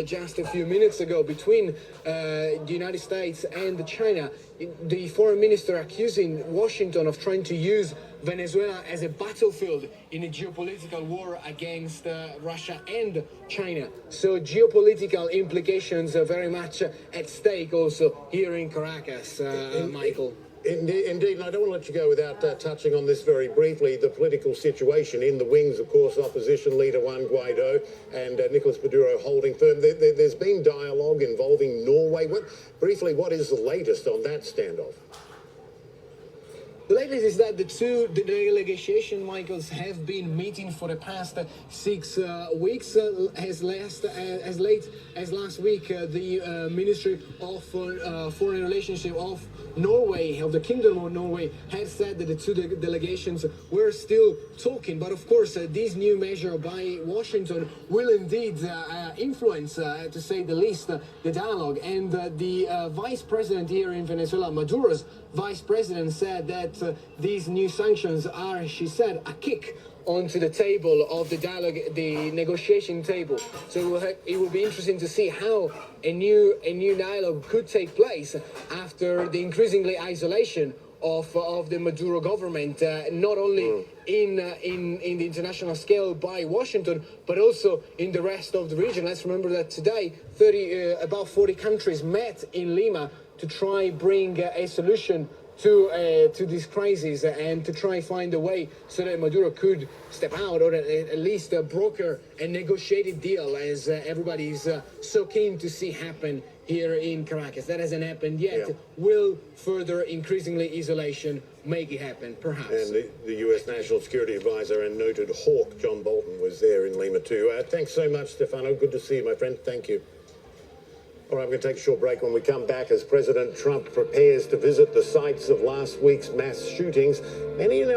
just a few minutes ago between the United States and China. The foreign minister accusing Washington of trying to use Venezuela as a battlefield in a geopolitical war against Russia and China. So geopolitical implications are very much at stake also here in Caracas, Michael. Indeed, and I don't want to let you go without touching on this very briefly. The political situation in the wings, of course, opposition leader Juan Guaido and Nicolas Maduro holding firm. There's been dialogue involving Norway. Briefly, what is the latest on that standoff? The latest is that the delegation, Michaels, have been meeting for the past 6 weeks. As late as last week, the Ministry of Foreign Relations of Norway, of the Kingdom of Norway, had said that the two delegations were still talking. But of course, this new measure by Washington will indeed influence, to say the least, the dialogue. And the vice president here in Venezuela, Maduro's vice president, said that these new sanctions are, she said, a kick onto the table of the dialogue, the negotiation table. So it will be interesting to see how a new dialogue could take place after the increasingly isolation of the Maduro government, not only in the international scale by Washington, but also in the rest of the region. Let's remember that today, about 40 countries met in Lima to try bring a solution to this crisis and to try find a way so that Maduro could step out, or at least broker a negotiated deal, as everybody is so keen to see happen here in Caracas. That hasn't happened yet. Yeah. Will further increasingly isolation make it happen, perhaps? And the U.S. National Security Advisor and noted hawk John Bolton was there in Lima too. Thanks so much, Stefano. Good to see you, my friend. Thank you. All right, I'm going to take a short break. When we come back, as President Trump prepares to visit the sites of last week's mass shootings, many in